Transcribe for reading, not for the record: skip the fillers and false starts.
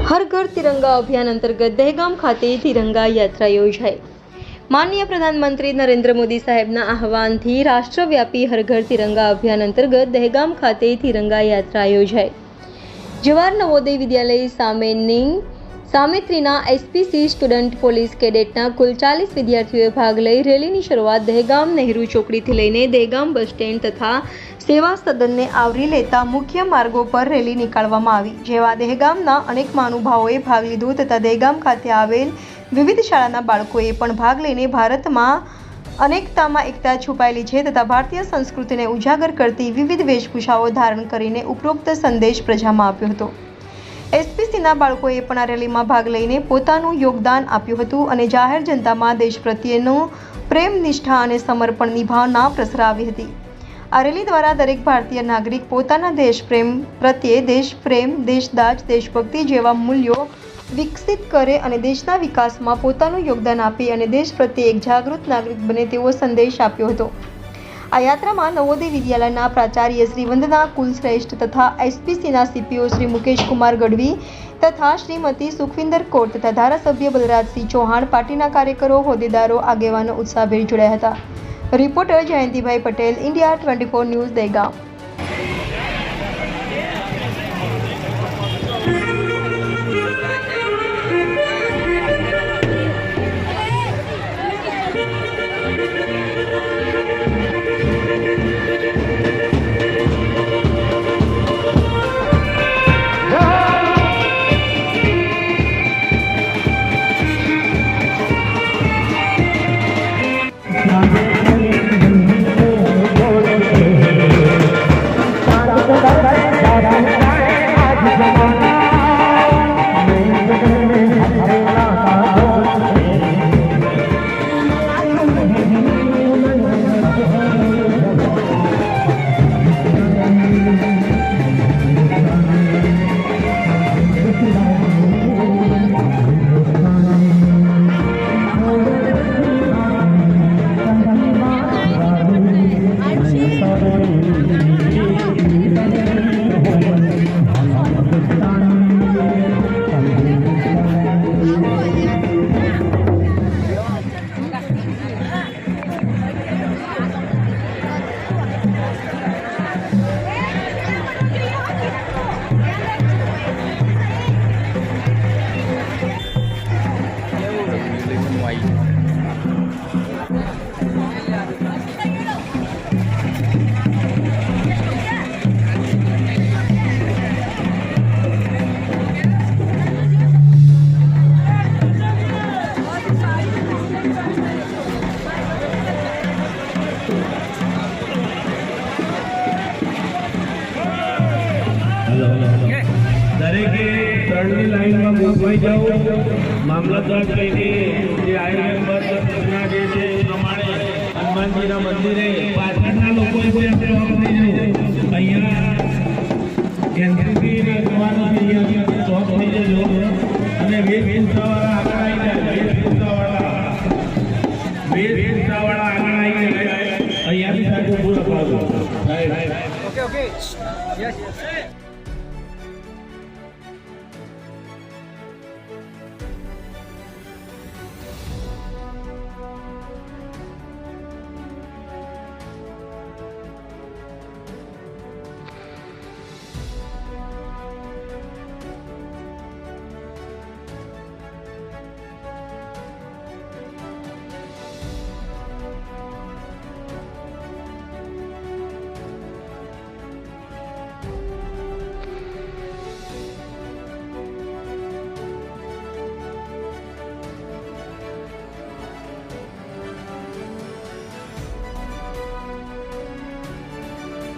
હર ઘર તિરંગા અભિયાન અંતર્ગત દહેગામ ખાતે તિરંગા યાત્રા યોજાઈ। માનનીય પ્રધાનમંત્રી નરેન્દ્ર મોદી સાહેબના આહવાનથી રાષ્ટ્રવ્યાપી હર ઘર તિરંગા અભિયાન અંતર્ગત દહેગામ ખાતે તિરંગા યાત્રા યોજાઈ। જવાહર નવોદય વિદ્યાલય સામેત્રીના એસપીસી સ્ટુડન્ટ પોલીસ કેડેટના કુલ 40 વિદ્યાર્થીઓએ ભાગ લઈ રેલીની શરૂઆત દહેગામ નહેરુ ચોકડીથી લઈને દહેગામ બસ સ્ટેન્ડ તથા સેવા સદનને આવરી લેતા મુખ્ય માર્ગો પર રેલી નીકાળવામાં આવી, જેવા દહેગામના અનેક મહાનુભાવોએ ભાગ લીધો તથા દહેગામ ખાતે આવેલ વિવિધ શાળાના બાળકોએ પણ ભાગ લઈને ભારતમાં અનેકતામાં એકતા છુપાયેલી છે તથા ભારતીય સંસ્કૃતિને ઉજાગર કરતી વિવિધ વેશભૂષાઓ ધારણ કરીને ઉપરોક્ત સંદેશ પ્રજામાં આપ્યો હતો। એસપીસીના બાળકોએ પણ આ રેલીમાં ભાગ લઈને પોતાનું યોગદાન આપ્યું હતું અને જાહેર જનતામાં દેશ પ્રત્યેનો પ્રેમ, નિષ્ઠા અને સમર્પણની ભાવના પ્રસરાવી હતી। આ રેલી દ્વારા દરેક ભારતીય નાગરિક પોતાના દેશપ્રેમ પ્રત્યે દેશપ્રેમ, દેશદાજ, દેશભક્તિ જેવા મૂલ્યો વિકસિત કરે અને દેશના વિકાસમાં પોતાનું યોગદાન આપે અને દેશ પ્રત્યે એક જાગૃત નાગરિક બને તેવો સંદેશ આપ્યો હતો। આ યાત્રામાં નવોદય વિદ્યાલયના પ્રાચાર્ય શ્રી વંદના કુલશ્રેષ્ઠ તથા એસપીસીના સીપીઓ શ્રી મુકેશ કુમાર ગઢવી તથા શ્રીમતી સુખવિંદર કૌર તથા ધારાસભ્ય બલરાજસિંહ ચૌહાણ, પાર્ટીના કાર્યકરો, હોદ્દેદારો, આગેવાનો ઉત્સાહભેર જોડાયા હતા। Reporter Jayantibhai Patel, India 24 news, Dehgam. દરેકે ત્રણની લાઈનમાં ગોઠવાઈ જાઓ। મામલતદાર કહીને જે આઈ નંબરના જે છે એ પ્રમાણે હનુમાનજીના મંદિરે પાછળના લોકો અહીંયા એનસીપીના જવાનો સ્ટોપ થઈ જજો અને વેશભૂષાવાળા આગળ આવી જાય। વેશભૂષાવાળા આગળ આવી જાય। અહીંયાથી સાહેબ પૂરા પાડો સાહેબ। Okay yes